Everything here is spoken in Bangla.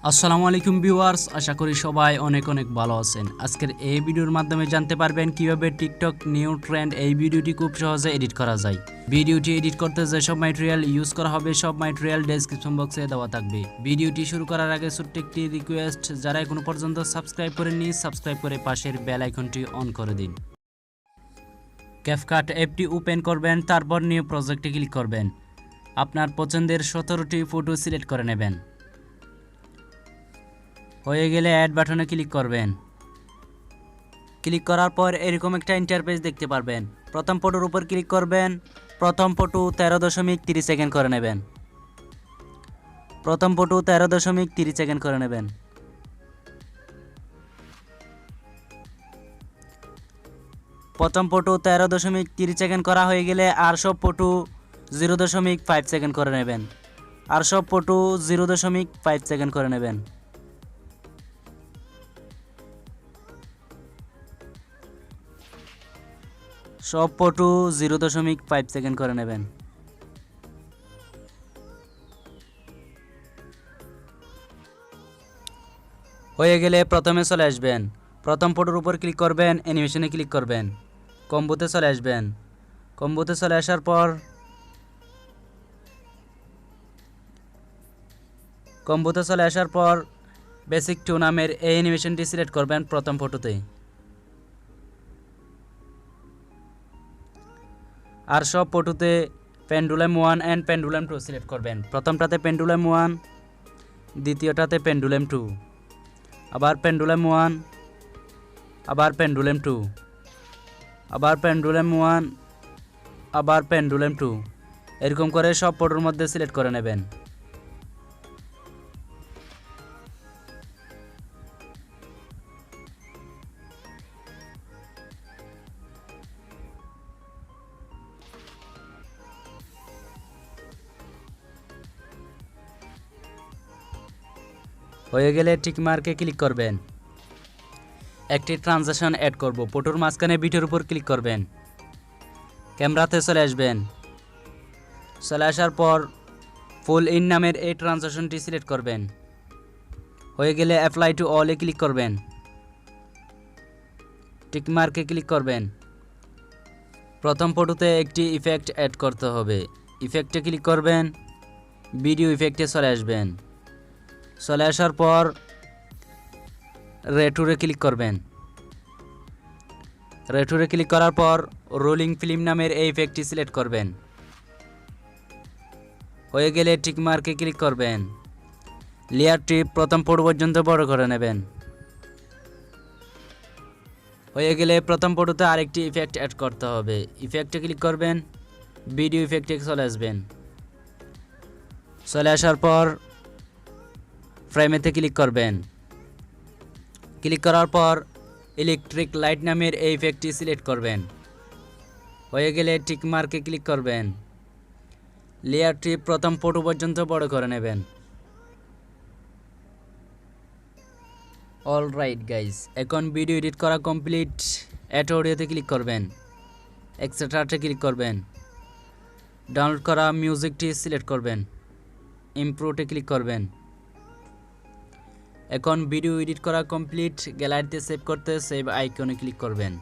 আসসালামু আলাইকুম ভিউয়ার্স, আশা করি সবাই অনেক ভালো আছেন। আজকের এই ভিডিওর মাধ্যমে জানতে পারবেন কিভাবে টিকটক নিউ ট্রেন্ড এই ভিডিওটি খুব সহজে এডিট করা যায়। ভিডিওটি এডিট করতে যেসব ম্যাটেরিয়াল ইউজ করা হবে সব ম্যাটেরিয়াল ডেসক্রিপশন বক্সে দেওয়া থাকবে। ভিডিওটি শুরু করার আগে ছোট্ট একটি রিকোয়েস্ট, যারা এখনো পর্যন্ত সাবস্ক্রাইব করেননি সাবস্ক্রাইব করে পাশের বেল আইকনটি অন করে দিন। ক্যাপকাট অ্যাপটি ওপেন করবেন, তারপর নিউ প্রজেক্টে ক্লিক করবেন। আপনার পছন্দের 17টি ফটো সিলেক্ট করে নেবেন। হয়ে গেলে অ্যাড বাটনে ক্লিক করবেন। ক্লিক করার পর এরকম একটা ইন্টারফেস দেখতে পারবেন। প্রথম ফটোর উপর ক্লিক করবেন। প্রথম ফটো 13.30 সেকেন্ড করে নেবেন। প্রথম ফটো 13.30 সেকেন্ড করে নেবেন। প্রথম ফটো 13.30 সেকেন্ড করা হয়ে গেলে আর সব ফটো 0.5 সেকেন্ড করে নেবেন। আর সব ফটো 0.5 সেকেন্ড করে নেবেন। সব ফটো 0.5 সেকেন্ড করে নেবেন। হয়ে গেলে প্রথমে চলে আসবেন। প্রথম ফটোর উপর ক্লিক করবেন, অ্যানিমেশনে ক্লিক করবেন, কম্বোতে চলে আসবেন। কম্বোতে চলে আসার পর বেসিক 2 নামের এই অ্যানিমেশনটি সিলেক্ট করবেন প্রথম ফটোতে। আর সব ফটোতে পেন্ডুলাম 1 অ্যান্ড পেন্ডুলাম 2 সিলেক্ট করবেন। প্রথমটাতে পেন্ডুলাম 1, দ্বিতীয়টাতে পেন্ডুলাম 2, আবার পেন্ডুলাম 1, আবার পেন্ডুলাম 2, আবার পেন্ডুলাম 1, আবার পেন্ডুলাম 2, এরকম করে সব ফটোর মধ্যে সিলেক্ট করে নেবেন। হয়ে গেলে টিক মার্কে ক্লিক করবেন। একটি ট্রানজিশন অ্যাড করব। ফটোর মাঝখানে বিটের উপর ক্লিক করবেন। ক্যামেরাতে চলে আসবেন। চলে আসার পর ফুল ইন নামের এই ট্রানজিশনটি সিলেক্ট করবেন। হয়ে গেলে অ্যাপ্লাই টু অলে ক্লিক করবেন। টিক মার্কে ক্লিক করবেন। প্রথম ফটোতে একটি ইফেক্ট অ্যাড করতে হবে। ইফেক্টে ক্লিক করবেন, ভিডিও ইফেক্টে চলে আসবেন। চলে আসার পর রেটুরে ক্লিক করবেন। রেটুরে ক্লিক করার পর রোলিং ফিল্ম নামের এই ইফেক্টটি সিলেক্ট করবেন। হয়ে গেলে টিক মার্কে ক্লিক করবেন। লেয়ারটি প্রথম ফটো পর্যন্ত বড় করে নেবেন। হয়ে গেলে প্রথম ফটোতে আরেকটি ইফেক্ট অ্যাড করতে হবে। ইফেক্টে ক্লিক করবেন, ভিডিও ইফেক্টে চলে আসবেন। চলে আসার পর ফ্রেমেতে ক্লিক করবেন। ক্লিক করার পর ইলেকট্রিক লাইট নামের এই ইফেক্টটি সিলেক্ট করবেন। হয়ে গেলে টিক মার্কে ক্লিক করবেন। লেয়ারটি প্রথম ফটো পর্যন্ত বড় করে নেবেন। অলরাইট গাইজ, এখন ভিডিও এডিট করা কমপ্লিট। অ্যাড অডিওতে ক্লিক করবেন, এক্সট্রাতে ক্লিক করবেন, ডাউনলোড করা মিউজিকটি সিলেক্ট করবেন, ইমপ্রুভে ক্লিক করবেন। এখন ভিডিও এডিট করা কমপ্লিট। গ্যালারিতে সেভ করতে সেভ আইকনে ক্লিক করবেন।